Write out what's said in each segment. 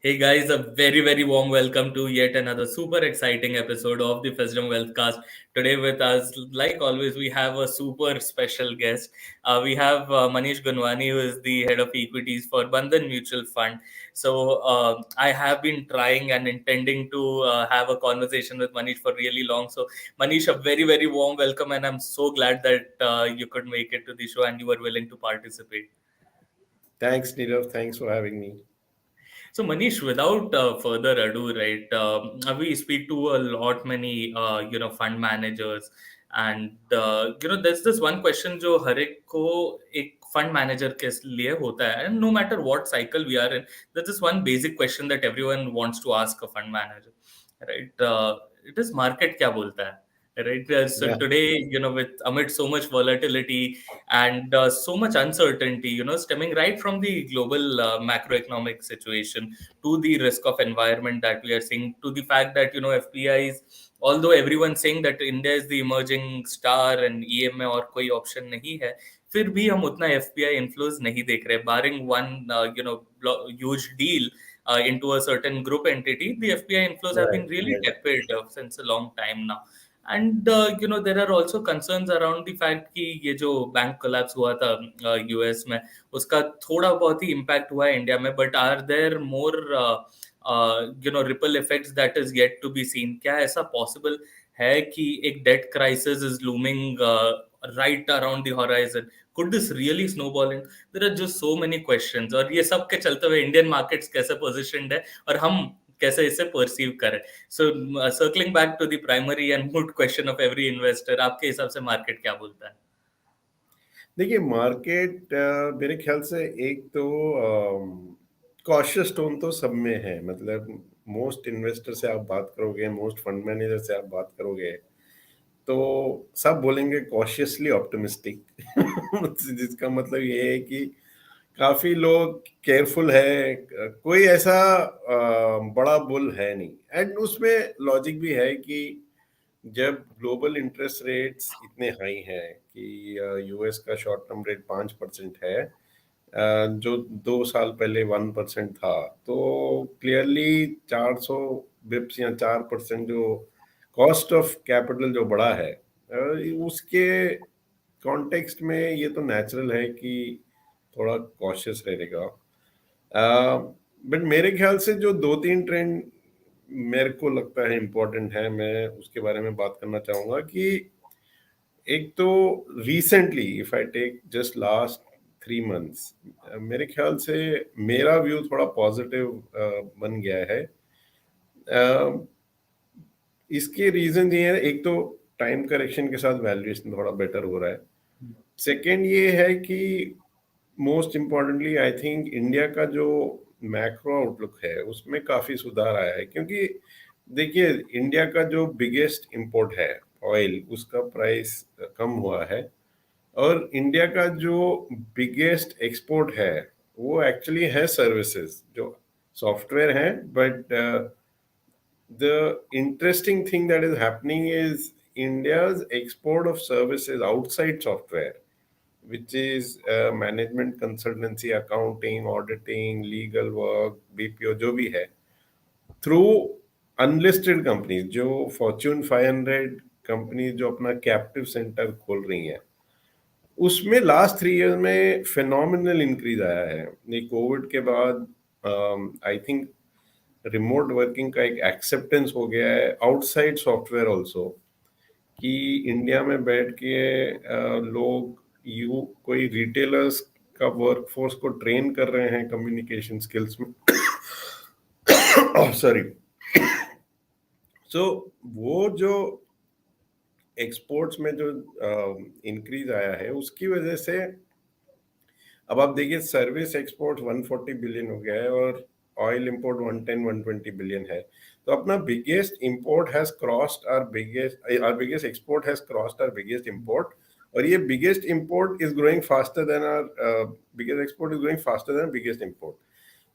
Hey guys, a very warm welcome to yet another super exciting episode of the Fisdom Wealthcast. Today with us, like always, we have a super special guest. We have Manish Gunwani, who is the head of Equities for Bandhan Mutual Fund. So I have been trying and intending to have a conversation with Manish for really long. So Manish, a very warm welcome, and I'm so glad that you could make it to the show and you were willing to participate. Thanks, Nirav. Thanks for having me. So Manish, without further ado, right? We speak to a lot many fund managers, and there's this one question जो हर एक को एक fund manager के लिए होता है, and no matter what cycle we are in, there's this one basic question that everyone wants to ask a fund manager, right? It is market क्या बोलता है? Right. So Yeah, today, with amid so much volatility and so much uncertainty, stemming right from the global macroeconomic situation to the risk of environment that we are seeing, to the fact that, FPIs, although everyone's saying that India is the emerging star and EMA और कोई option नहीं है, फिर भी हम उतना FPI inflows नहीं देख रहे, barring one, huge deal into a certain group entity. The FPI inflows have right, been really right. tepid since a long time now. And there are also concerns around the fact कि ये जो bank collapse हुआ था US में, उसका थोड़ा बहुत ही impact हुआ है इंडिया में, but are there more ripple effects that is yet to be seen? क्या ऐसा पॉसिबल है कि एक debt crisis is looming right around the horizon? Could this really snowball? In there are just so many questions, और ये सब के चलते हुए इंडियन मार्केट्स कैसे पोजिशनड है और हम कैसे इसे परसीव करें? So, circling back to the primary and moot question of every investor, आपके हिसाब से मार्केट क्या बोलता है? देखिए, मार्केट मेरे ख्याल से एक तो कॉशियस टोन तो सब में है। मतलब मोस्ट इन्वेस्टर से आप बात करोगे, मोस्ट फंड मैनेजर से आप बात करोगे, तो सब बोलेंगे कॉशियसली ऑप्टिमिस्टिक। जिसका मतलब ये है कि काफी लोग केयरफुल है। कोई ऐसा बड़ा बुल है नहीं। एंड उसमें लॉजिक भी है कि जब ग्लोबल इंटरेस्ट रेट्स इतने हाई हैं कि यूएस का शॉर्ट टर्म रेट 5% है, जो 2 साल पहले 1% था, तो क्लियरली 400 बिप्स या 4% जो कॉस्ट ऑफ कैपिटल जो बढ़ा है, उसके कॉन्टेक्स्ट में ये तो नेचुरल है कि थोड़ा कॉशियस रहेगा। बट मेरे ख्याल से जो दो तीन ट्रेंड मेरे को लगता है इम्पोर्टेंट है, मैं उसके बारे में बात करना चाहूंगा कि एक तो recently if I take just last 3 months, मेरे ख्याल से मेरा व्यू थोड़ा पॉजिटिव बन गया है। अ, इसके रीजन ये है, एक तो टाइम करेक्शन के साथ वैल्यूएशन थोड़ा बेटर हो रहा है। सेकेंड ये है कि most importantly I think India का जो मैक्रो आउटलुक है उसमें काफी सुधार आया है, क्योंकि देखिए इंडिया का जो बिगेस्ट इंपोर्ट है ऑयल, उसका प्राइस कम हुआ है। और इंडिया का जो बिगेस्ट एक्सपोर्ट है वो एक्चुअली है सर्विसेज, जो सॉफ्टवेयर है। But the interesting thing that is happening is India's export of services outside software, which is management consultancy, accounting, auditing, legal work, BPO, जो भी है, through unlisted companies, जो Fortune 500 company जो अपना captive centre खोल रही हैं, उसमें लास्ट 3 ईयर में फिनोमिनल इंक्रीज आया है। ये कोविड के बाद आई थिंक रिमोट वर्किंग का एक एक्सेप्टेंस हो गया है आउटसाइड सॉफ्टवेयर ऑल्सो, कि इंडिया में बैठ के लोग कोई रिटेलर्स का वर्कफोर्स को ट्रेन कर रहे हैं कम्युनिकेशन स्किल्स में। सॉरी। सो वो जो एक्सपोर्ट्स में जो इंक्रीज आया है उसकी वजह से अब आप देखिए सर्विस एक्सपोर्ट 140 बिलियन हो गया है और ऑयल इंपोर्ट 110 120 बिलियन है। तो अपना biggest import has crossed our biggest export has crossed our biggest import. और ये biggest import is growing faster than our biggest export is growing faster than biggest import.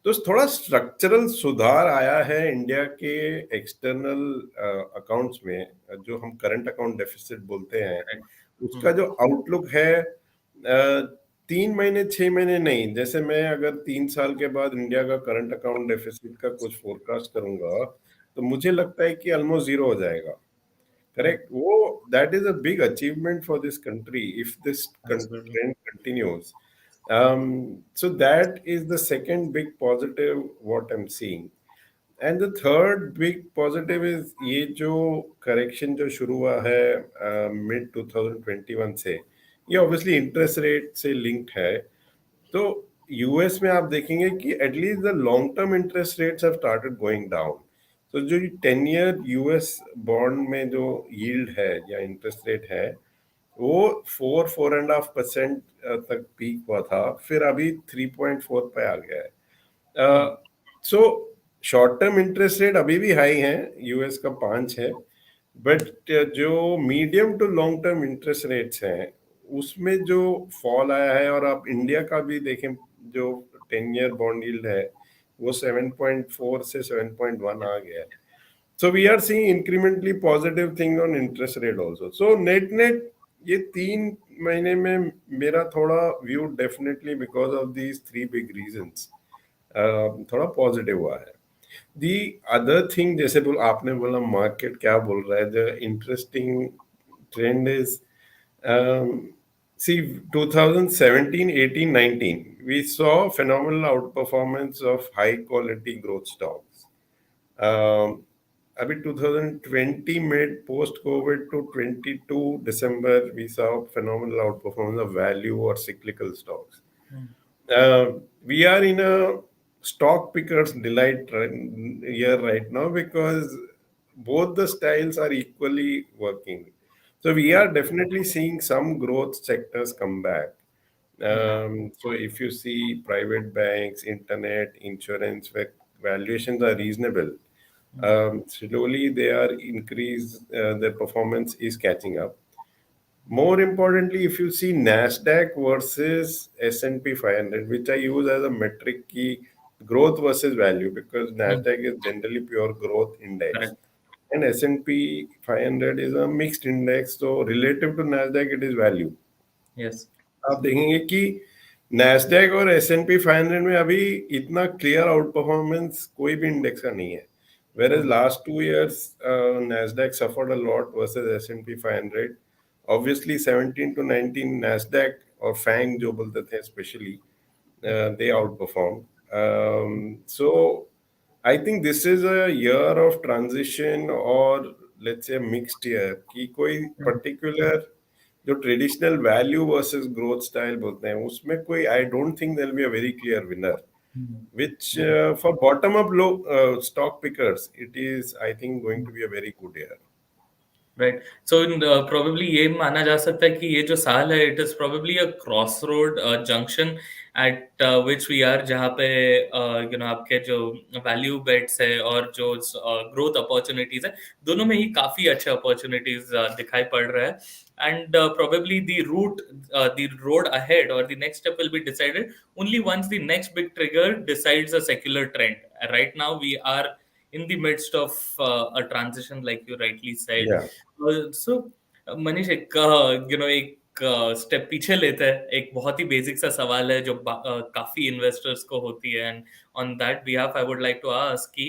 तो थोड़ा स्ट्रक्चरल सुधार आया है इंडिया के एक्सटर्नल अकाउंट्स में, जो हम करंट अकाउंट डेफिसिट बोलते हैं, Correct. उसका जो आउटलुक है 3 महीने 6 महीने नहीं, जैसे मैं अगर 3 साल के बाद इंडिया का करंट अकाउंट डेफिसिट का कुछ फोरकास्ट करूंगा, तो मुझे लगता है कि ऑलमोस्ट जीरो हो जाएगा। करेक्ट, वो that is a big achievement for this country if this absolutely. Trend continues. So that is the second big positive what I'm seeing. And the third big positive is ये जो correction जो शुरू हुआ है mid 2021 से, ये obviously interest rate से linked है। तो यूएस में आप देखेंगे कि at least the long term interest rates have started going down. तो जो 10 ईयर यूएस बॉन्ड में जो यील्ड है या इंटरेस्ट रेट है, वो 4-4.5% तक पीक हुआ था, फिर अभी 3.4 पे आ गया है। So short term interest rate अभी भी हाई है, यूएस का 5 है, बट जो medium to long term interest rates हैं उसमें जो फॉल आया है, और आप इंडिया का भी देखें, जो 10 ईयर बॉन्ड यील्ड है वो 7.4 से 7.1 आ गया है। So we are seeing incrementally positive thing on interest rate also. So net net ये 3 महीने में मेरा थोड़ा view definitely because of these three big reasons थोड़ा पॉजिटिव हुआ है। दी अदर थिंग, जैसे आपने बोला मार्केट क्या बोल रहा है, the interesting trend is see 2017 18 19 we saw phenomenal outperformance of high quality growth stocks. अभी 2020 में post Covid to 22 December we saw phenomenal outperformance of value or cyclical stocks. We are in a stock pickers delight year right now because both the styles are equally working. So we are definitely seeing some growth sectors come back. So if you see private banks, internet, insurance, where valuations are reasonable, slowly they are increase, their performance is catching up. More importantly, if you see Nasdaq versus S&P 500, which I use as a metric key, growth versus value, because Nasdaq is generally pure growth index correct. and S&P 500 is a mixed index. So relative to Nasdaq, it is value. Yes. आप देखेंगे कि Nasdaq और S&P 500 में अभी इतना clear out performance कोई भी index का नहीं है। Whereas last 2 years, Nasdaq suffered a lot versus S&P 500. Obviously, 17 to 19 Nasdaq और FANG जो बोलते थे especially, they outperformed. So I think this is a year of transition, or let's say mixed year, कि कोई particular जो traditional value versus growth style बोलते हैं उसमें कोई, I don't think there will be a very clear winner, which for bottom up low stock pickers it is, I think, going to be a very good year. Right. So probably ये माना जा सकता है कि ये जो साल है it is probably a cross road junction at which we are, जहाँ पे आपके जो वैल्यू बेट्स है और जो ग्रोथ अपॉर्चुनिटीज है, दोनों में ही काफी अच्छे अपॉर्चुनिटीज दिखाई पड़ रहा है। And probably the road ahead और the next step will be decided only once the next big trigger decides a secular trend. Right now we are in the midst of a transition, like you rightly said. Yeah. सो मनीष, एक एक step पीछे लेते हैं। एक बहुत ही basic सा सवाल है जो काफी इन्वेस्टर्स को होती है, and on that behalf I would like to ask कि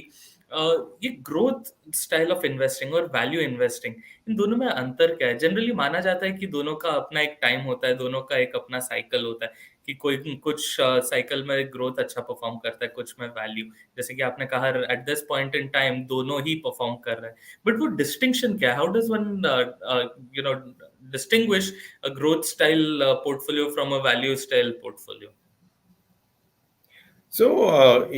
ये ग्रोथ स्टाइल ऑफ इन्वेस्टिंग और वैल्यू इन्वेस्टिंग, इन दोनों में अंतर क्या है? जनरली माना जाता है कि दोनों का अपना एक टाइम होता है, दोनों का एक अपना साइकिल होता है, कि कोई कुछ साइकिल में ग्रोथ अच्छा परफॉर्म करता है, कुछ में वैल्यू। जैसे कि आपने कहा at this point in time दोनों ही परफॉर्म कर रहे हैं, बट वो डिस्टिंक्शन क्या है? How does one distinguish a growth style portfolio from a value style portfolio? सो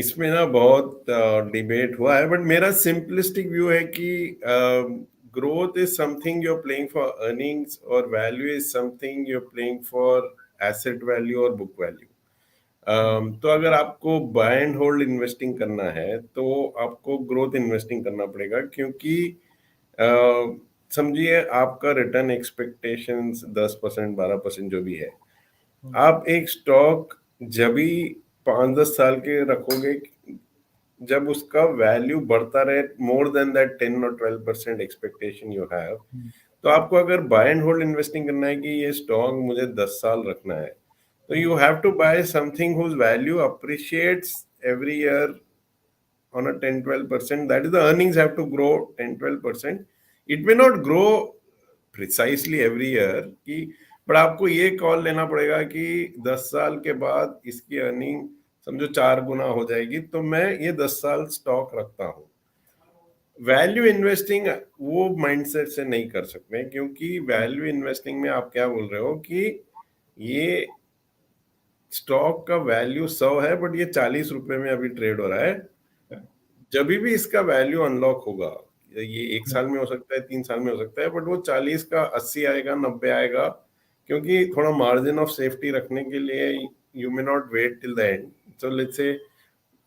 इसमें ना बहुत डिबेट हुआ है, बट मेरा सिंपलिस्टिक व्यू है कि growth is something you are playing for earnings, और value is something you are playing for asset value और बुक वैल्यू। तो अगर आपको बाय एंड होल्ड इन्वेस्टिंग करना है तो आपको ग्रोथ इन्वेस्टिंग करना पड़ेगा, क्योंकि समझिए आपका रिटर्न एक्सपेक्टेशंस 10% 12% जो भी है, आप एक स्टॉक जब भी 5-10 साल के रखोगे जब उसका वैल्यू बढ़ता रहे more than that 10 or 12% expectation u have, तो आपको अगर बाय एंड होल्ड इन्वेस्टिंग करना है कि ये स्टॉक मुझे 10 साल रखना है, So you have to buy something whose value appreciates every year on a 10-12%. That is, the earnings have to grow 10-12%. It may not grow precisely every year कि, but आपको ये कॉल लेना पड़ेगा कि 10 साल के बाद इसकी अर्निंग समझो 4 गुना हो जाएगी, तो मैं ये 10 साल स्टॉक रखता हूँ। वैल्यू इन्वेस्टिंग वो माइंडसेट से नहीं कर सकते, क्योंकि वैल्यू इन्वेस्टिंग में आप क्या बोल रहे हो कि ये स्टॉक का वैल्यू 100 है, बट ये 40 रुपए में अभी ट्रेड हो रहा है। जब भी इसका वैल्यू अनलॉक होगा, ये 1 साल में हो सकता है, 3 साल में हो सकता है, बट वो 40 का 80 आएगा, 90 आएगा, क्योंकि थोड़ा मार्जिन ऑफ सेफ्टी रखने के लिए you may not wait till the end. So let's say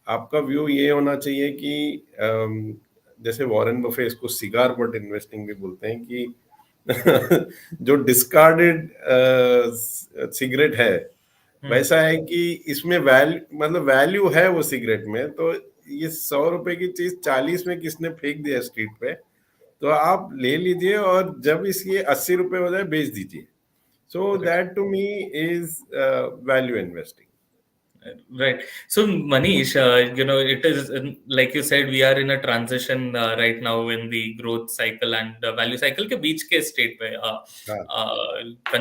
आपका व्यू ये होना चाहिए कि जैसे वॉरेन बफे इसको सिगार बट इन्वेस्टिंग भी बोलते हैं कि जो डिस्कार्डेड सिगरेट है, वैसा है कि इसमें वैल्यू, मतलब वैल्यू है वो सिगरेट में, तो ये 100 रुपए की चीज 40 में किसने फेंक दिया स्ट्रीट पे, तो आप ले लीजिए और जब इसकी 80 रुपए हो जाए बेच दीजिए। So that to me is value investing. Right. So, Manish, it is like you said, we are in a transition right now in the growth cycle and value cycle के बीच के स्टेट पे, हाँ,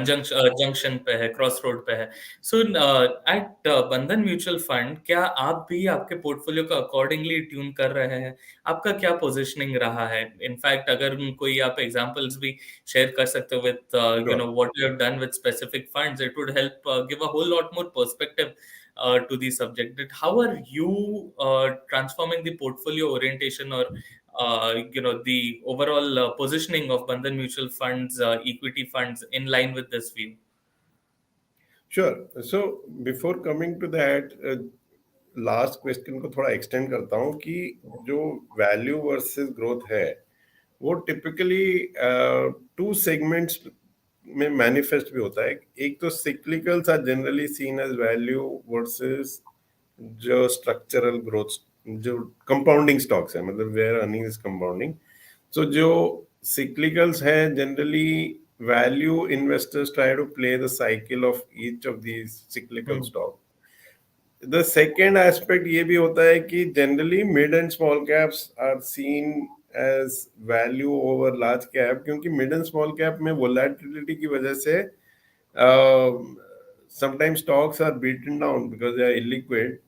जंक्शन पे है, cross road पे है। सो eight बंधन mutual fund, क्या आप भी आपके पोर्टफोलियो को अकॉर्डिंगली ट्यून कर रहे हैं? आपका क्या पोजिशनिंग रहा है? इनफैक्ट अगर कोई आप एग्जांपल्स भी शेयर कर सकते हो with sure. what you have done with specific funds, it would help give a whole lot more perspective to the subject. That how are you transforming the portfolio orientation or the overall positioning of Bandhan mutual funds, equity funds in line with this view? Sure. So before coming to that, last question को थोड़ा extend करता हूँ कि जो value versus growth है, वो typically 2 segments में manifest भी होता है। एक तो cyclicals are generally seen as value versus जो स्ट्रक्चरल ग्रोथ, जो कंपाउंडिंग स्टॉक्स है, मतलब where earning is compounding. So जो cyclicals है, generally value investors try to play the cycle of each of these cyclical Hmm. stock. The second aspect ये भी होता है कि generally mid and small caps are seen as value over large cap, क्योंकि mid and small cap में volatility की वजह से sometimes stocks are beaten down because they are illiquid.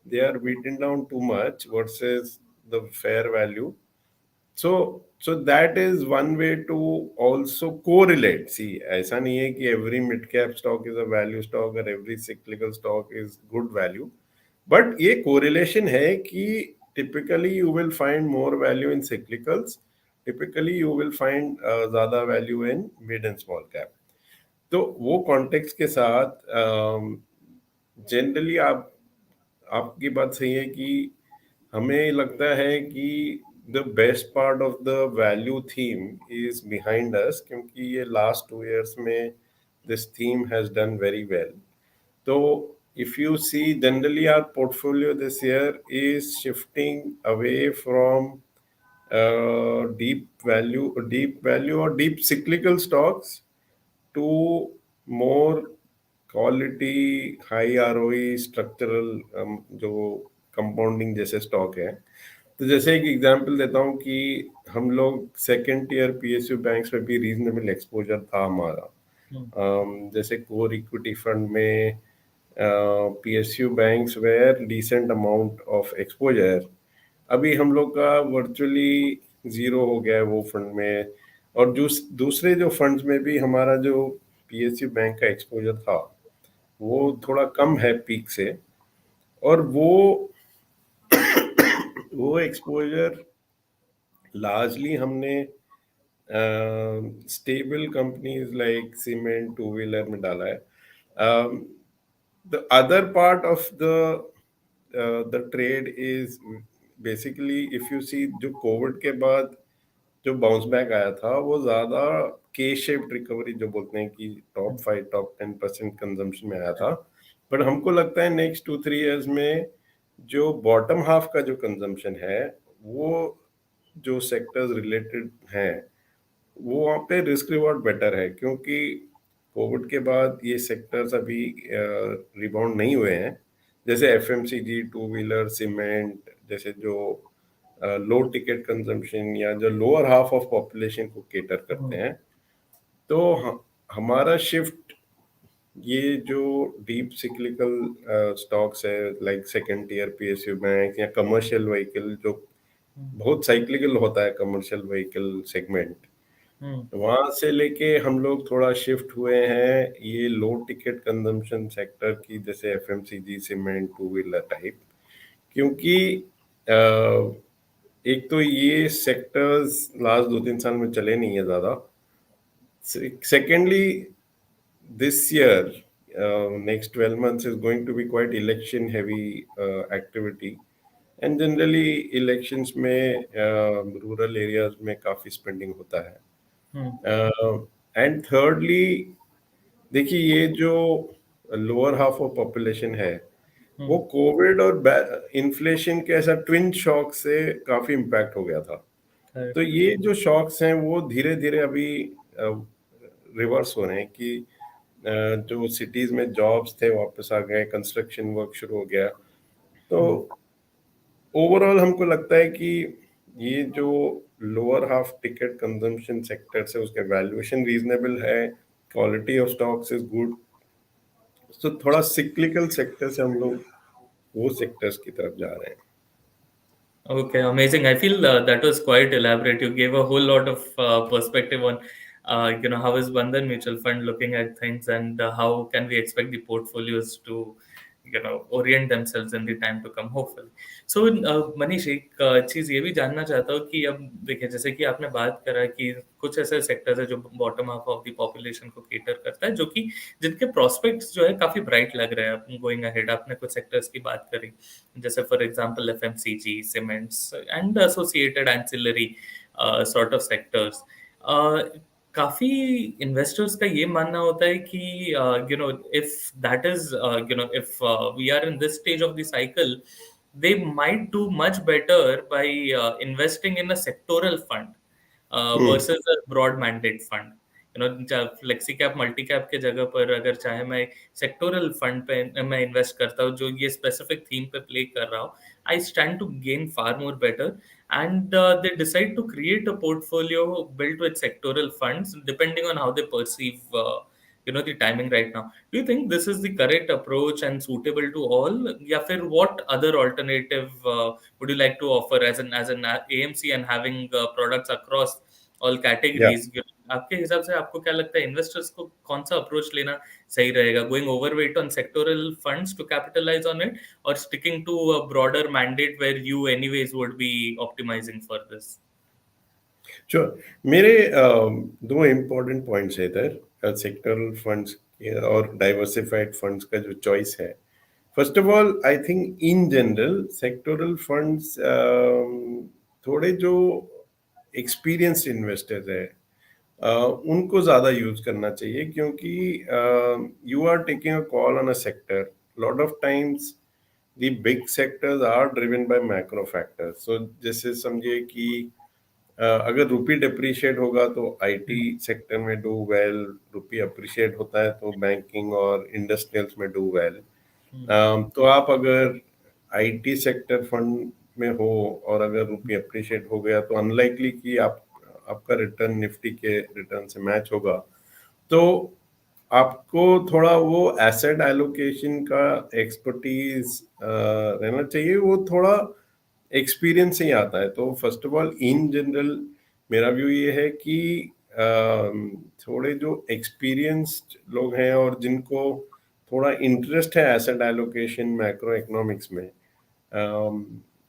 They are beaten down too much versus the fair value. So that is one way to also correlate. See, ऐसा नहीं है कि every mid cap stock is a value stock or every cyclical stock is good value. But ये correlation है कि typically you will find more value in cyclicals. Typically you will find ज़्यादा value in mid and small cap. तो वो context के साथ generally आपकी बात सही है कि हमें लगता है कि the best part of the value theme is behind us, क्योंकि ये लास्ट 2 years में this theme has done very well. तो if you see, generally our portfolio this year is shifting away from deep value or deep cyclical stocks to more quality high ROE structural जो compounding जैसे stock है। तो जैसे एक example देता हूँ कि हम लोग सेकेंड ईयर पीएसयू बैंक्स में भी रीजनेबल एक्सपोजर था हमारा। जैसे कोर इक्विटी फंड में PSU banks were decent amount of exposure. अभी हम लोग का वर्चुअली जीरो हो गया है वो फंड में, और जो दूसरे जो फंड्स में भी हमारा जो पीएसयू बैंक का एक्सपोजर था वो थोड़ा कम है पीक से, और वो एक्सपोजर लार्जली हमने stable companies like cement, two wheeler में डाला है। The other part of the trade is basically, if you see, जो कोविड के बाद जो बाउंस बैक आया था वो ज्यादा के शेप्ड रिकवरी जो बोलते हैं कि टॉप 5 टॉप 10% कंजम्पशन में आया था। बट हमको लगता है नेक्स्ट 2-3 years में जो बॉटम हाफ का जो कंजम्पशन है, वो जो सेक्टर्स रिलेटेड हैं, वो वहाँ पे रिस्क रिवॉर्ड बेटर है, क्योंकि कोविड के बाद ये सेक्टर्स अभी रिबाउंड नहीं हुए हैं। जैसे एफएमसीजी, टू व्हीलर, सीमेंट, जैसे जो लो टिकट कंजम्पशन या जो लोअर हाफ ऑफ पॉपुलेशन को केटर करते हम्म, हैं, तो हमारा शिफ्ट ये जो डीप सिक्लिकल स्टॉक्स है, like second tier PSU bank या कमर्शियल व्हीकल, जो हम्म, बहुत साइक्लिकल होता है कमर्शियल व्हीकल सेगमेंट, हम्म, वहां से लेके हम लोग थोड़ा शिफ्ट हुए हैं ये लो टिकट कंजम्पशन सेक्टर की, जैसे FMCG, cement, two wheeler type. क्योंकि अ, एक तो ये सेक्टर्स लास्ट 2-3 साल में चले नहीं है ज्यादा। Secondly, this year, next 12 months is going to be quite election heavy activity, and generally elections में rural areas में काफी spending होता हम्म, है। एंड thirdly, देखिए ये जो लोअर हाफ ऑफ पॉपुलेशन है, वो हम्म, कोविड और इन्फ्लेशन के ऐसा ट्विन शॉक से काफी इम्पैक्ट हो गया था। तो correct, ये जो शॉक्स हैं वो धीरे धीरे अभी रिवर्स हो रहे हैं कि जो सिटीज में जॉब्स थे वापस आ गए, कंस्ट्रक्शन वर्क शुरू हो गया। तो हम्म, ओवरऑल हमको लगता है कि ये जो lower half ticket consumption sector है उसके वैल्यूएशन रीजनेबल है, quality of stocks is good. तो थोड़ा सिक्लिकल सेक्टर से हम लोग वो सेक्टर्स की तरफ जा रहे हैं। Okay, amazing. I feel that was quite elaborate. You gave a whole lot of perspective on, how is Bandhan Mutual Fund looking at things, and how can we expect the portfolios to, orient themselves in the time to come, hopefully. So, Manish, एक चीज ये भी जानना चाहता हूँ कि अब देखिए, जैसे कि आपने बात करा कि कुछ ऐसे सेक्टर्स है जो bottom half of the population को केटर करता है, जो कि जिनके प्रोस्पेक्ट्स जो है काफी ब्राइट लग रहे हैं गोइंग अहेड। आपने कुछ सेक्टर्स की बात करी, जैसे for example FMCG, cements and associated ancillary sort of sectors. काफी इन्वेस्टर्स का ये मानना होता है कि if that is if we are in this stage of the cycle, they might do much better by investing in a sectoral fund hmm. versus a broad mandate fund. Flexi cap multi cap के जगह पर अगर चाहे मैं sectoral fund पे मैं invest करता हूँ जो ये स्पेसिफिक थीम पे प्ले कर रहा हूँ, I stand to gain far more better, and they decide to create a portfolio built with sectoral funds depending on how they perceive the timing right now. Do you think this is the correct approach and suitable to all, या फिर what other alternative would you like to offer as an AMC and having products across all या categories? आपके हिसाब से आपको क्या लगता है इन्वेस्टर्स को कौन सा अप्रोच लेना सही रहेगा, going overweight on sectoral funds to capitalise on it, or sticking to a broader mandate where you anyways would be optimizing for this? Sure. मेरे दो इम्पोर्टेंट पॉइंट्स है इधर सेक्टरल फंड्स और डाइवर्सिफाइड फंड्स का जो चॉइस है। First of all, I think in general sectoral funds थोड़े जो एक्सपीरियंस्ड इन्वेस्टर्स है उनको ज़्यादा यूज करना चाहिए, क्योंकि you are taking a call on a sector. Lot of times the big sectors are driven by macro factors. So जैसे समझिए कि अगर रुपी डिप्रिशिएट होगा तो आईटी सेक्टर में डू वेल, रुपी अप्रिशिएट होता है तो बैंकिंग और इंडस्ट्रियल्स में डू वेल। तो आप अगर आईटी सेक्टर फंड में हो और अगर रुपी अप्रिशिएट हो गया तो अनलाइकली कि आपका रिटर्न निफ्टी के रिटर्न से मैच होगा। तो आपको थोड़ा वो एसेट एलोकेशन का एक्सपर्टीज रहना चाहिए, वो थोड़ा एक्सपीरियंस से ही आता है। तो first of all in general मेरा व्यू ये है कि थोड़े जो एक्सपीरियंस्ड लोग हैं और जिनको थोड़ा इंटरेस्ट है एसेट एलोकेशन मैक्रो इकोनॉमिक्स में,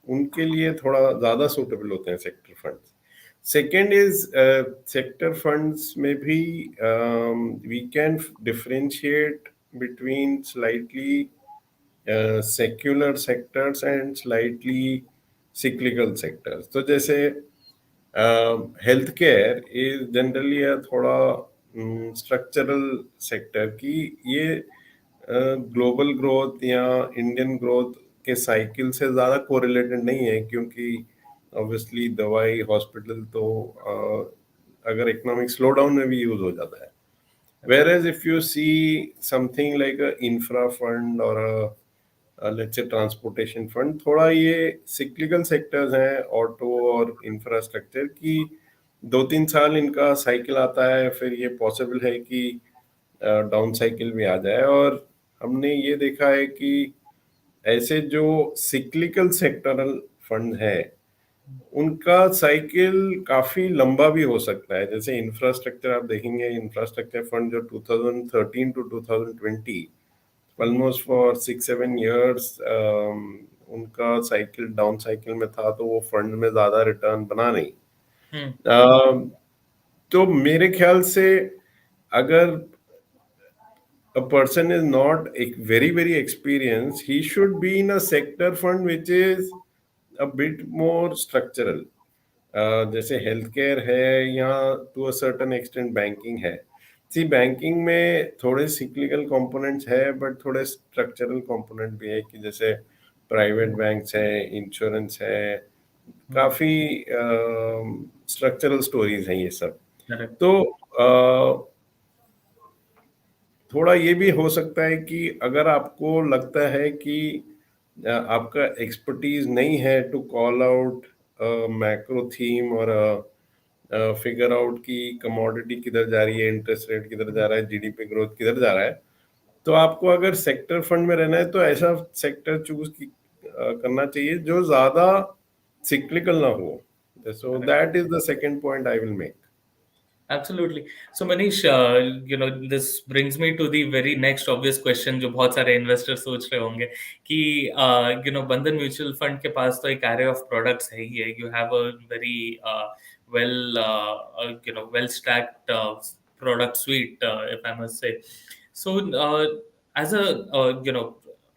उनके लिए थोड़ा ज़्यादा सूटेबल होते हैं sector funds. Second is sector funds में भी we can differentiate between slightly secular sectors and slightly cyclical sectors. तो जैसे हेल्थ केयर इज जनरली थोड़ा स्ट्रक्चरल सेक्टर की, ये ग्लोबल ग्रोथ या इंडियन ग्रोथ के साइकिल से ज़्यादा कोरिलेटेड नहीं है, क्योंकि ऑब्वियसली दवाई हॉस्पिटल तो अगर इकोनॉमिक स्लो डाउन में भी यूज हो जाता है। Correct. Whereas if you see something like a infra fund or a let's say transportation fund, थोड़ा ये सिक्लिकल सेक्टर्स हैं, ऑटो और इंफ्रास्ट्रक्चर की। 2-3 साल इनका साइकिल आता है, फिर ये पॉसिबल है कि डाउन साइकिल भी आ जाए। और हमने ये देखा है कि ऐसे जो सिक्लिकल सेक्टरल फंड है, उनका साइकिल काफी लंबा भी हो सकता है। जैसे इंफ्रास्ट्रक्चर आप देखेंगे, इंफ्रास्ट्रक्चर फंड जो 2013 to 2020, hmm, almost for 6-7 years उनका साइकिल डाउन साइकिल में था, तो वो फंड में ज्यादा रिटर्न बना नहीं। हम्म, अम, तो मेरे ख्याल से अगर a person is not very very experienced, he should be in a sector fund which is a bit more structural। जैसे हेल्थ केयर है, या to a certain extent banking है। सी बैंकिंग में थोड़े सिक्लिकल कंपोनेंट्स है, but थोड़े structural component भी है, कि जैसे प्राइवेट हम्म, बैंक्स है, इंश्योरेंस है, हम्म, काफी स्ट्रक्चरल स्टोरीज हैं ये सब। correct, तो थोड़ा ये भी हो सकता है कि अगर आपको लगता है कि आपका एक्सपर्टीज नहीं है to call out macro theme, और फिगर आउट की कमोडिटी किधर जा रही है, इंटरेस्ट रेट किधर जा रहा है, जीडीपी ग्रोथ किधर जा रहा है, तो आपको अगर सेक्टर फंड में रहना है तो ऐसा सेक्टर चूज करना चाहिए जो ज्यादा सिक्लिकल ना हो। सो correct. That is the second point I will make. Absolutely. So Manish, this brings me to the very next obvious question जो बहुत सारे इन्वेस्टर सोच रहे होंगे कि बंधन म्यूचुअल फंड के पास तो एक array of products है ही है. You have a very well stacked product suite, if I must say. So as a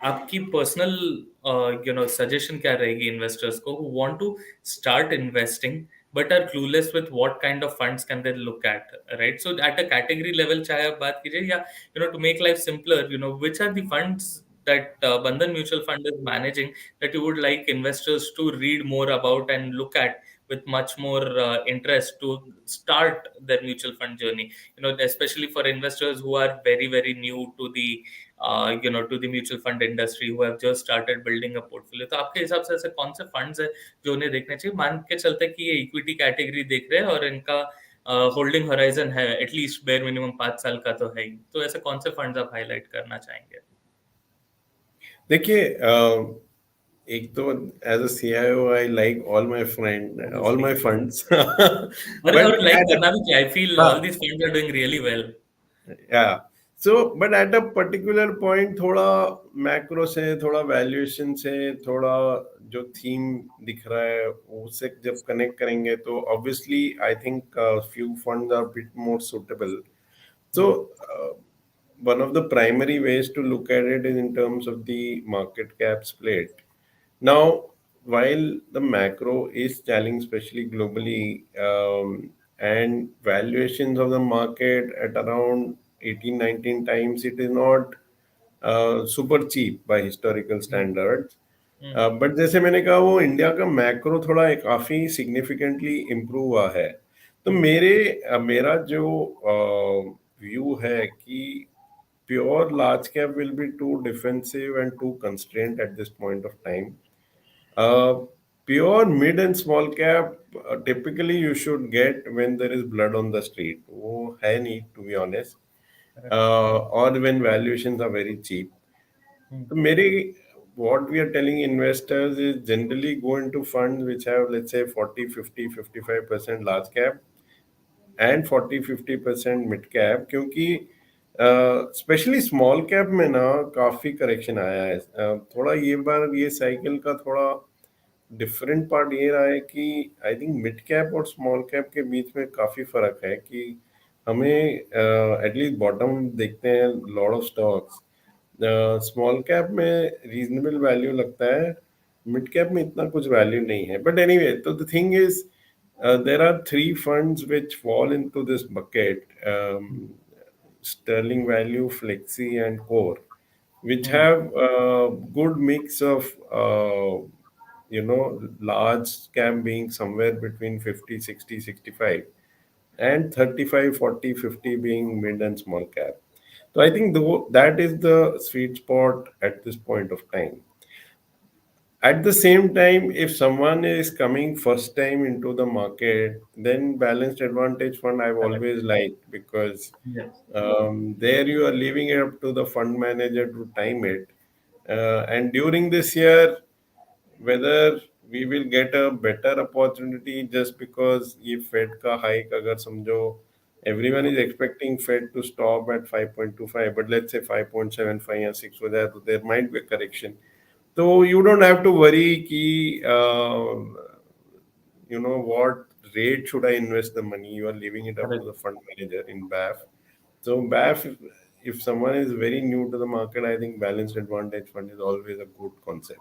आपकी पर्सनल सजेशन क्या रहेगी इन्वेस्टर्स को who want to start investing but are clueless with what kind of funds can they look at, right? So at a category level चाहे आप बात कीजिए या to make life simpler, which are the funds that Bandhan Mutual Fund is managing that you would like investors to read more about and look at with much more interest to start their mutual fund journey, especially for investors who are very very new to the to the mutual fund industry, who have just started building a portfolio. तो आपके हिसाब से ऐसे कौन से funds है जो उन्हें देखने चाहिए? मान के चलते कि ये इक्विटी कैटेगरी देख रहे हैं और इनका होल्डिंग होराइजन है एटलीस्ट बेयर मिनिमम 5 साल का तो है ही, तो ऐसे कौन से फंड्स आप हाईलाइट करना चाहेंगे? देखिए, एक तो as a CIO I like all obviously. My funds और बट लाइक एट करना भी क्या, आई फील हाँ, all these funds are doing really well. या so but at a particular point थोड़ा मैक्रो से, थोड़ा वैल्यूएशन से, थोड़ा जो थीम दिख रहा है उससे जब कनेक्ट करेंगे, तो obviously I think few funds are bit more suitable. So, uh, one of the primary ways to look at it is in terms of the market cap split. Now, while the macro is challenging, especially globally, and valuations of the market at around 18-19 times, it is not super cheap by historical standards। But जैसे मैंने कहा, वो India का macro थोड़ा काफी significantly improve हुआ है। तो मेरा जो व्यू है कि pure large cap will be too defensive and too constrained at this point of time। uh, Pure mid and small cap, typically you should get when there is blood on the street, वो है नहीं to be honest, or when valuations are very cheap। तो मेरे what we are telling investors is generally go into funds which have, let's say, 40 50 55% large cap and 40-50% mid cap, क्योंकि specially small cap में ना काफी correction आया है। थोड़ा ये बार ये साइकिल का थोड़ा डिफरेंट पार्ट ये रहा है कि आई थिंक मिड कैप और स्मॉल कैप के बीच में काफी फर्क है, कि हमें एटलीस्ट बॉटम देखते हैं lot of stocks, small cap में रीजनेबल वैल्यू लगता है, मिड कैप में इतना कुछ वैल्यू नहीं है। बट एनीवे, तो the thing is there are three funds which fall into this bucket: Sterling Value, Flexi, and Core, which have good mix of large cap being somewhere between 50, 60, 65, and 35, 40, 50 being mid and small cap. So I think that is the sweet spot at this point of time. At the same time, if someone is coming first time into the market, then balanced advantage fund I've Correct. always liked, because Yes. there you are leaving it up to the fund manager to time it. And during this year, whether we will get a better opportunity, just because ये Fed का hike अगर समझो everyone is expecting Fed to stop at 5.25, but let's say 5.75 या 6 हो जाए, तो there might be a correction. So you don't have to worry कि what rate should I invest the money. You are leaving it up to Correct. the fund manager in BAF. So BAF, if someone is very new to the market, I think balanced advantage fund is always a good concept.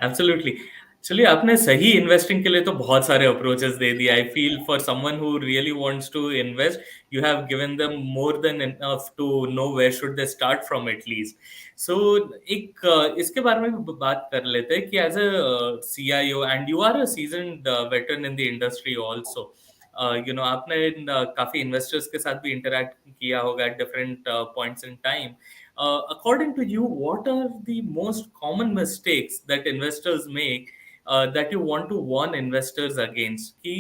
Absolutely. चलिए, आपने सही investing के लिए तो बहुत सारे approaches दे दिए। I feel for someone who really wants to invest, you have given them more than enough to know where should they start from at least. So एक इसके बारे में भी बात कर लेते हैं कि as a CIO and you are a seasoned veteran in the industry also, आपने काफी इन्वेस्टर्स के साथ भी इंटरेक्ट किया होगा at different points in time. According to you, what are the most common mistakes that investors make that you want to warn investors against? कि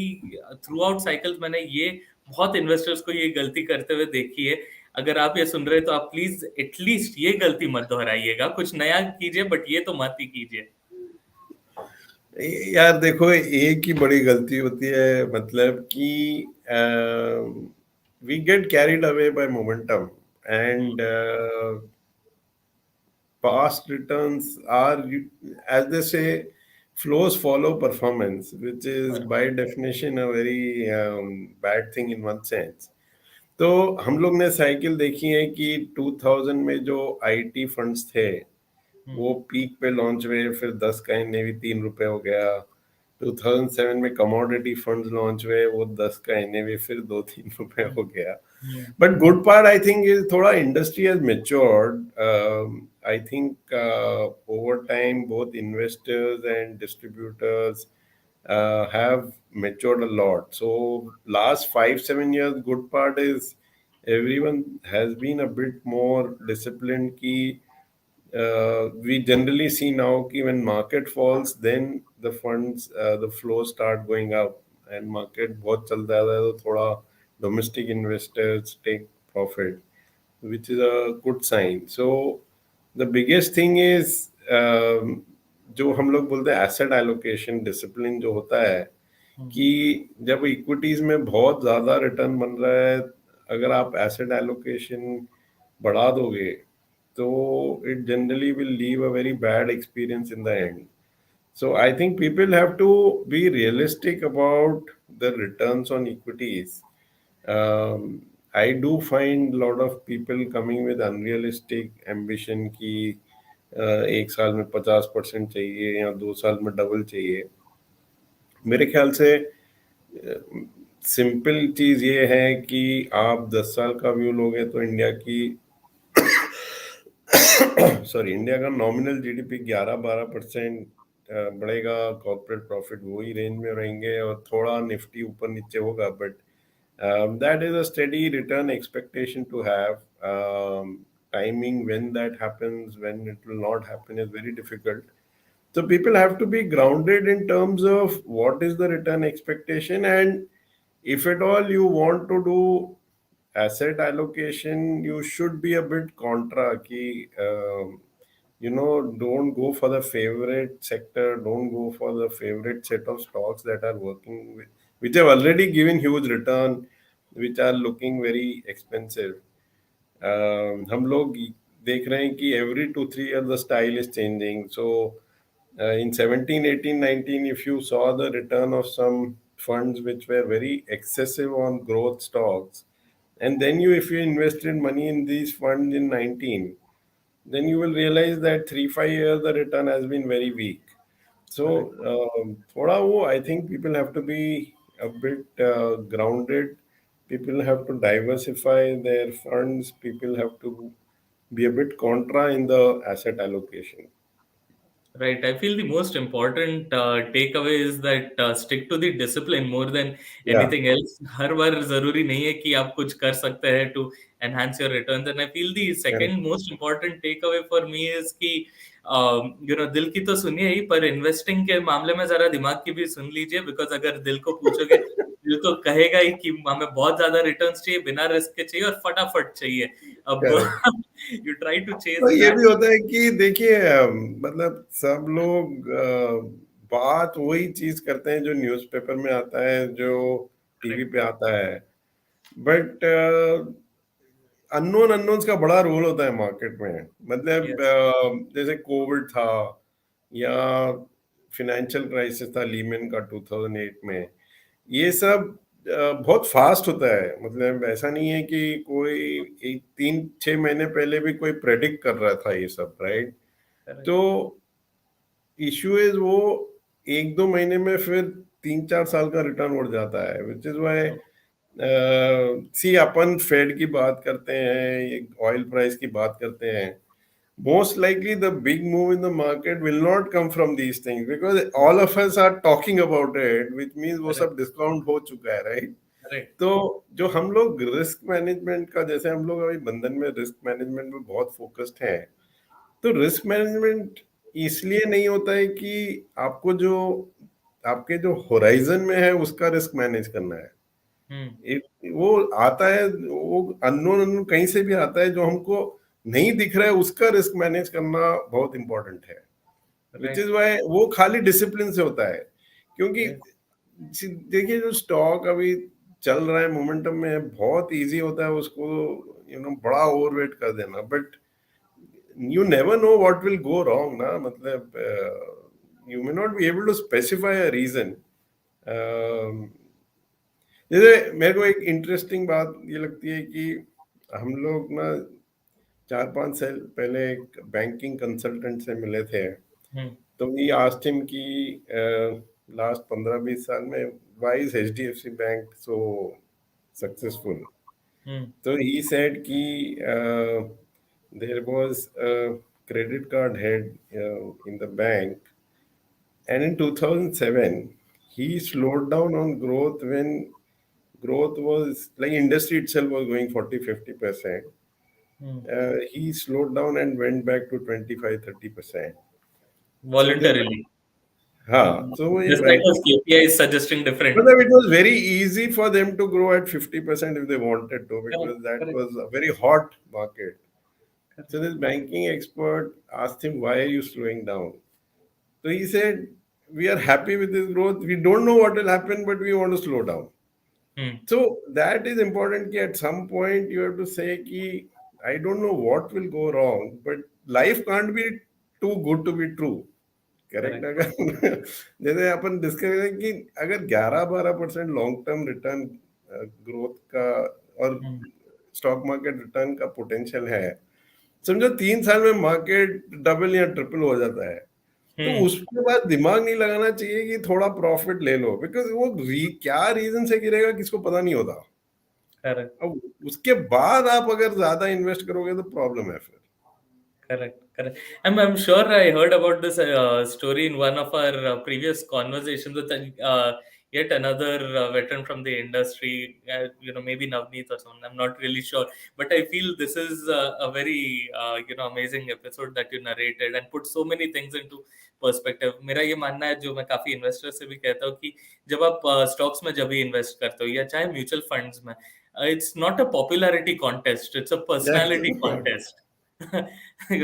throughout cycles मैंने ये बहुत investors को ये गलती करते हुए देखी है। अगर आप ये सुन रहे हैं तो आप प्लीज एटलीस्ट ये गलती मत दोहराइएगा, कुछ नया कीजिए बट ये तो मत ही कीजिए। यार देखो, एक ही बड़ी गलती होती है, मतलब कि we get carried away by momentum, and past returns are, as they say, flows follow performance, which is by definition a very bad thing in one sense. तो हम लोग ने साइकिल देखी है कि 2000 में जो आईटी फंड्स थे, वो पीक पे लॉन्च हुए, फिर 10 का एनएवी 3 रुपए हो गया। 2007 में कमोडिटी फंड्स लॉन्च हुए, वो 10 का एनएवी फिर 2-3 रुपए हो गया। But good part, I think, is thoda industry has matured. I think over time, both investors and distributors have matured a lot. So last 5-7 years, good part is everyone has been a bit more disciplined. Ki we generally see now कि when market falls, then the funds, the flow start going up, and market बहुत चलता है तो थोड़ा domestic investors take profit, which is a good sign. So the biggest thing is जो हम लोग बोलते हैं asset allocation discipline जो होता है, कि जब इक्विटीज में बहुत ज्यादा रिटर्न बन रहा है, अगर आप एसेट एलोकेशन बढ़ा दोगे, तो it generally will leave a very bad experience in the end. So I think people have to be realistic about the returns on equities. I do find a lot of people coming with unrealistic ambition कि एक साल में 50% चाहिए या 2 साल में double चाहिए। मेरे ख्याल से सिंपल चीज ये है कि आप 10 साल का व्यू लोगे तो इंडिया की सॉरी, इंडिया का नॉमिनल जीडीपी 11-12% बढ़ेगा, कॉर्पोरेट प्रॉफिट वही रेंज में रहेंगे, और थोड़ा निफ्टी ऊपर नीचे होगा, but that is a steady return expectation to have. Timing when that happens, when it will not happen, is very difficult. So people have to be grounded in terms of what is the return expectation, and if at all you want to do asset allocation, you should be a bit contra ki, don't go for the favorite sector, don't go for the favorite set of stocks that are working with, which have already given huge return, which are looking very expensive. हम लोग देख रहे हैं कि every 2-3 years the style is changing. So in 17, 18, 19, if you saw the return of some funds which were very excessive on growth stocks, and then if you invested money in these funds in 19, then you will realize that 3-5 years the return has been very weak. So thoda wo, I think people have to be a bit grounded. People have to diversify their funds. People have to be a bit contra in the asset allocation. Right. I feel the most important takeaway is that stick to the discipline more than Yeah, anything else. हर बार जरूरी नहीं है कि आप कुछ कर सकते हैं to enhance your returns. And I feel the correct, second most important takeaway for me is कि दिल की तो सुनिए ही, पर इन्वेस्टिंग के मामले में जरा दिमाग की भी सुन लीजिए, बिकॉज अगर दिल को पूछोगे, दिल तो कहेगा ही कि हमें बहुत ज्यादा रिटर्न्स चाहिए, बिना रिस्क के चाहिए और फटाफट चाहिए। अब correct. यू ट्राई टू तो चेज ये भी दैट। होता है कि देखिए मतलब सब लोग बात वही चीज करते हैं जो न्यूज़पेपर में आता है, जो टीवी पे आता है, बट अननोन अननोन्स का बड़ा रोल होता है मार्केट में। मतलब यस। जैसे कोविड था या फाइनेंशियल क्राइसिस था लीमन का 2008 में, ये सब बहुत फास्ट होता है। मतलब ऐसा नहीं है कि कोई एक 3-6 महीने पहले भी कोई प्रेडिक्ट कर रहा था ये सब, राइट? तो करेक्ट। इशू इज वो 1-2 महीने में फिर 3-4 साल का रिटर्न उड़ जाता है, विच इज वाई सी अपन फेड की बात करते हैं, ये ऑयल प्राइस की बात करते हैं। Most likely the big move in the market will not come from these things because all of us are talking about it, which means वो करेक्ट। सब डिस्काउंट हो चुका है, राइट? करेक्ट। तो जो हम लोग रिस्क मैनेजमेंट का, जैसे हम लोग अभी बंधन में रिस्क मैनेजमेंट में बहुत फोकस्ड हैं, तो रिस्क मैनेजमेंट इसलिए नहीं होता है कि आपको जो आपके जो होराइजन में है उसका रिस्क मैनेज करना है। हम्म। वो आता है, वो अननोन अननोन कहीं से भी आता है, जो हमको नहीं दिख रहा है उसका रिस्क मैनेज करना बहुत इंपॉर्टेंट है। Which is right. वाई वो खाली डिसिप्लिन से होता है। क्योंकि यस। देखिए जो स्टॉक अभी चल रहा है मोमेंटम में, बहुत इजी होता है उसको बड़ा ओवरवेट कर देना, but you never know what will go wrong ना। मतलब you may not be able to specify a reason. जैसे मेरे को एक इंटरेस्टिंग बात ये लगती है कि हम लोग ना 4-5 साल पहले एक बैंकिंग कंसल्टेंट से मिले थे। हम्म। तो वी आस्क्ड हिम कि लास्ट 15-20 साल में why is HDFC bank so successful. Hmm. तो ही सेड कि there was a credit card head in the bank, and in 2007 he slowed down on growth when growth was like industry itself was going 40-50%. Hmm. He slowed down and went back to 25-30%. So this, voluntarily. हाँ, so वो ये just like banking, KPI suggesting different. मतलब it was very easy for them to grow at 50% if they wanted to, correct. because that correct. was a very hot market. So correct. this banking expert asked him, why are you slowing down? So he said, we are happy with this growth. We don't know what will happen, but we want to slow down. Hmm. So that is important कि at some point you have to say कि I don't know what will go wrong, but life can't be too good to be true. Correct? Correct. अगर जैसे अपन discuss करें कि अगर 11-12% long term return growth का और हम्म। Stock market return का potential है, समझो 3 साल में मार्केट डबल या ट्रिपल हो जाता है, तो हम्म। उसके बाद दिमाग नहीं लगाना चाहिए कि थोड़ा प्रॉफिट ले लो, बिकॉज वो क्या रीजन से गिरेगा किसको पता नहीं होता। करेक्ट। अब उसके बाद आप अगर ज्यादा इन्वेस्ट करोगे तो प्रॉब्लम है फिर। Correct, correct. I'm sure I heard about this story in one of our previous conversations with yet another veteran from the industry. Maybe Navneet or someone. I'm not really sure, but I feel this is a very amazing episode that you narrated and put so many things into perspective. मेरा ये मानना है, जो मैं काफी investor से भी कहता हूँ, कि जब आप स्टॉक्स में जब भी इन्वेस्ट करते हो या चाहे म्यूचुअल फंड्स में, it's not a popularity contest, it's a personality contest.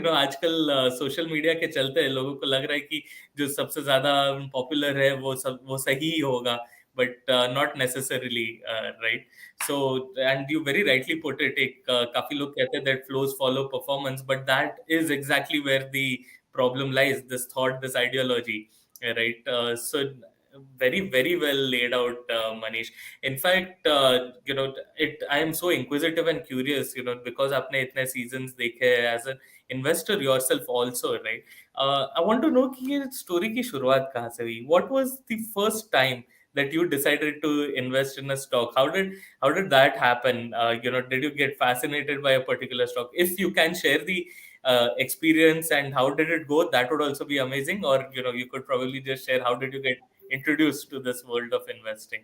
आजकल सोशल मीडिया के चलते लोगों को लग रहा है कि जो सबसे ज्यादा पॉपुलर है वो सही ही होगा, but not necessarily, right? So and you very rightly put it, एक काफी लोग कहते हैं that flows follow performance, but that is exactly where the problem lies, this thought, this ideology, right? So very very well laid out, Manish. In fact, I am so inquisitive and curious, because आपने इतने seasons देखे हैं as an investor yourself also, right? I want to know कि ये story की शुरुआत कहाँ से हुई? What was the first time that you decided to invest in a stock? How did that happen? Did you get fascinated by a particular stock? If you can share the experience and how did it go, that would also be amazing. Or you could probably just share how did you get introduced to this world of investing.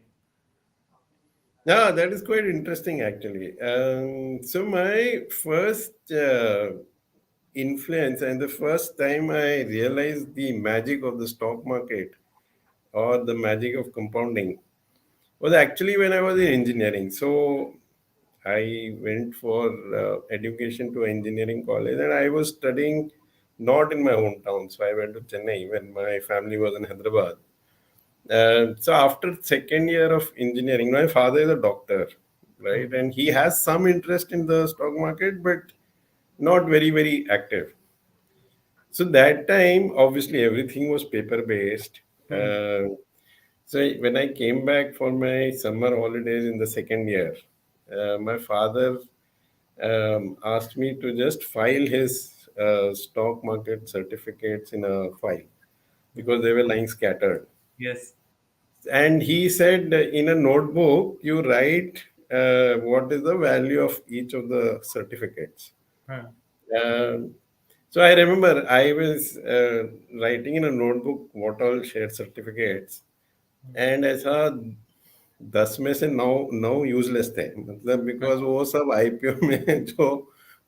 Yeah, that is quite interesting actually. So my first influence and the first time I realized the magic of the stock market or the magic of compounding was actually when I was in engineering. So I went for education to engineering college, and I was studying not in my hometown. So I went to Chennai when my family was in Hyderabad. So after second year of engineering, my father is a doctor, right, Hmm. and he has some interest in the stock market, but not very active. So that time, obviously, everything was paper based. Hmm. So when I came back for my summer holidays in the second year, my father asked me to just file his stock market certificates in a file Hmm. because they were lying scattered. Yes. And he said, in a notebook, you write what is the value of each of the certificates. Huh. Um, so I remember I was writing in a notebook what all share certificates, and I saw 10 में से 9 useless थे, मतलब Huh. Because वो सब IPO में जो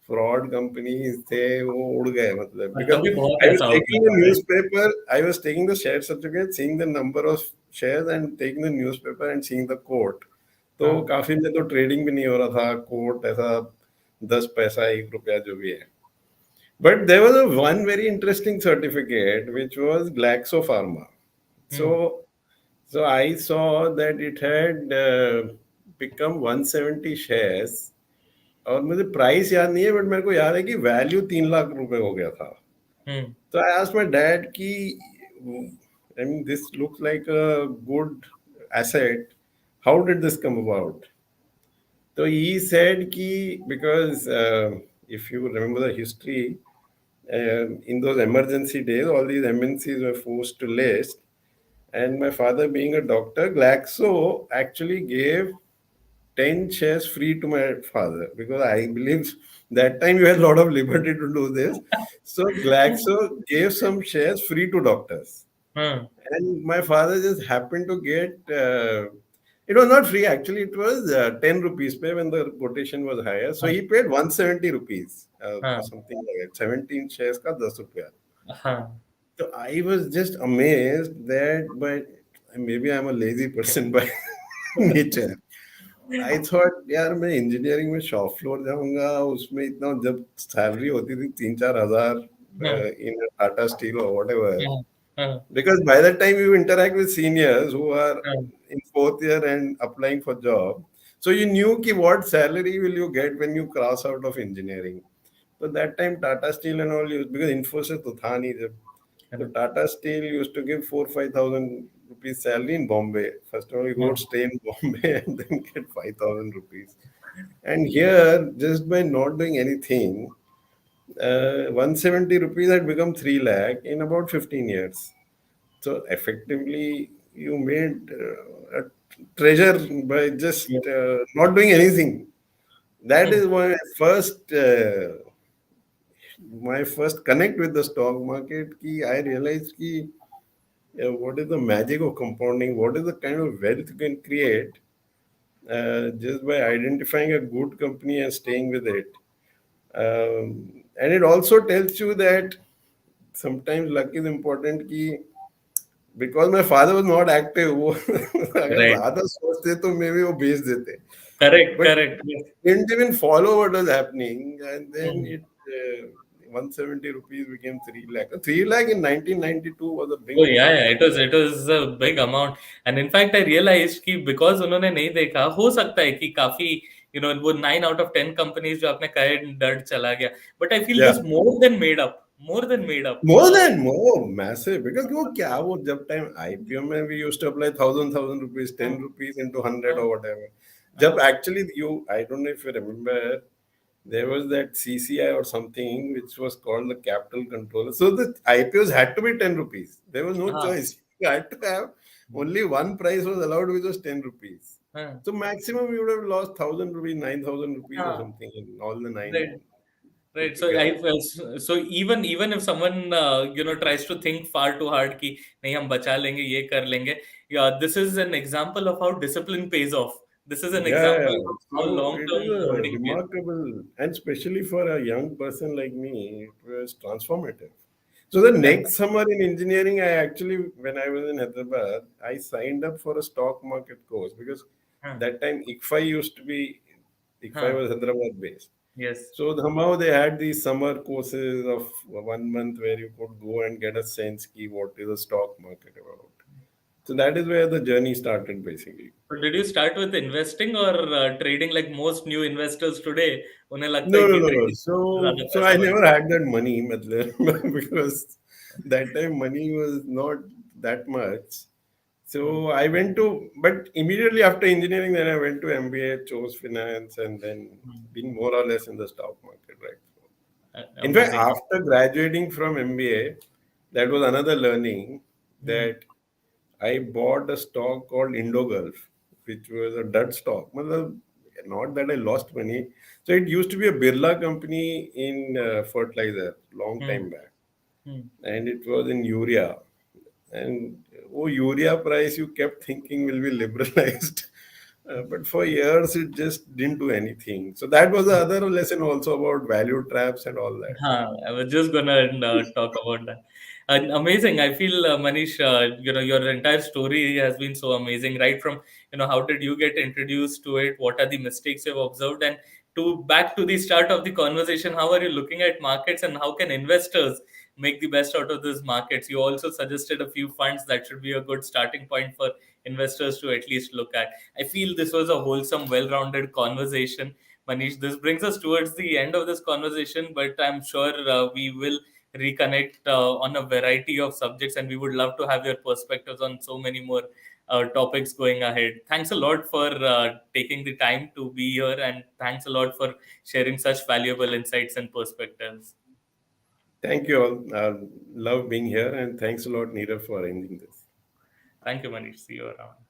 fraud companies थे वो उड़ गए, मतलब हाँ, बिकॉज तभी बहुत आई वाज ऐसा हो गया टेकिंग द था, right? Newspaper, I was taking the share certificate, seeing the number of shares and taking the newspaper and seeing the quote. तो हाँ. काफी में तो ट्रेडिंग भी नहीं हो रहा था, कोट ऐसा 10 पैसा 1 रुपया जो भी है। But there was a one very interesting certificate which was Glaxo Pharma. Hmm. So I saw that it had become 170 shares, और मुझे प्राइस याद नहीं है, बट मेरे को याद है कि वैल्यू 3 लाख रुपए हो गया था। Hmm. तो आई आस्क्ड माय डैड कि I mean this looks like a good asset, how did this come about? तो he said कि because if you remember the history, in those emergency days, all these MNCs were forced to list. And my father, being a doctor, Glaxo actually gave 10 shares free to my father, because I believe that time you had a lot of liberty to do this. So Glaxo gave some shares free to doctors. Hmm. And my father just happened to get, it was not free actually, it was 10 rupees pay when the quotation was higher. So हाँ. he paid 170 rupees for हाँ. something like that, 17 shares ka 10 rupiya. हाँ. So I was just amazed that, but maybe I'm a lazy person by nature. I thought यार मैं engineering में shop floor जाऊंगा, उसमें इतना जब सैलरी होती थी 3-4 हजार हाँ. इन टाटा स्टील और वट एवर, हाँ. हाँ. because by that time you interact with seniors who are हाँ. in fourth year and applying for job, so you knew ki what salary will you get when you cross out of engineering. So that time Tata Steel and all used, because Infosys to tha nahi jab, so Correct. Tata Steel used to give 4-5 thousand rupees salary in Bombay. First of all, you go हाँ. stay in Bombay and then get 5,000 rupees. And here, just by not doing anything, 170 rupees had become 3 lakh in about 15 years. So effectively, you made a treasure by just Yes. not doing anything. That Hmm. is my first connect with the stock market. Ki I realized ki what is the magic of compounding? What is the kind of wealth you can create just by identifying a good company and staying with it? And it also tells you that sometimes luck is important. Ki because my father was not active, वो अगर Right. ज्यादा सोचते तो maybe वो बेच देते. Correct. But Correct. Yes. didn't even follow what was happening, and then Hmm. it 170 rupees became 3 lakh. 3 lakh in 1992 was a big Oh yeah, amount. yeah. It was a big amount, and in fact, I realized कि because उन्होंने नहीं देखा, हो सकता है कि काफी वो 9 out of 10 companies जो आपने कहे डर चला गया, but I feel Yeah. this more than made up. More massive, because वो क्या वो जब टाइम आईपीओ में we used to apply thousand rupees, 10 rupees into 100 हाँ. or whatever. जब हाँ. actually you, I don't know if you remember, there was that CCI or something which was called the capital controller. So the IPOs had to be 10 rupees. There was no हाँ. choice. You had to have. only one price was allowed, which was 10 rupees. Huh. So maximum we would have lost 1,000 rupees, 9,000 rupees or Huh. something in all the Right. nine Right. put So I together. so even if someone tries to think far too hard कि नहीं हम बचा लेंगे ये कर लेंगे, yeah, this is an example of how discipline pays off. This is an Yeah, example yeah. of how So long it term is a holding pays off. remarkable, and especially for a young person like me, it was transformative. So the Yeah. next summer in engineering, I actually, when I was in Hyderabad, I signed up for a stock market course because Huh. that time ICFI used to be, ICFI Huh. was Hyderabad based. Yes. So somehow they had these summer courses of 1 month where you could go and get a sense key what is the stock market about. So that is where the journey started basically. So did you start with investing or trading like most new investors today? उन्हें लगता है No, no, कि no, no. trading So, ज़्यादा so I पैसा never मिलता had that money, matlab, because that time money was not that much. है. So I went to, but immediately after engineering, then I went to MBA, chose finance, and then been more or less in the stock market, right? In fact, Amazing. after graduating from MBA, that was another learning Hmm. that I bought a stock called Indogulf, which was a dud stock. Matlab, not that I lost money. So it used to be a Birla company in fertilizer long Hmm. time back, Hmm. and it was in urea. And oh, urea price you kept thinking will be liberalized. But for years it just didn't do anything. So that was the other lesson also about value traps and all that. I was just gonna talk about that. Amazing. I feel, Manish, your entire story has been so amazing. Right from how did you get introduced to it? What are the mistakes you've observed? And to back to the start of the conversation, how are you looking at markets and how can investors make the best out of these markets? You also suggested a few funds that should be a good starting point for investors to at least look at. I feel this was a wholesome, well-rounded conversation. Manish, this brings us towards the end of this conversation, but I'm sure we will reconnect on a variety of subjects, and we would love to have your perspectives on so many more topics going ahead. Thanks a lot for taking the time to be here, and thanks a lot for sharing such valuable insights and perspectives. Thank you all. Love being here, and thanks a lot, Nirav, for arranging this. Thank you, Manish. See you around.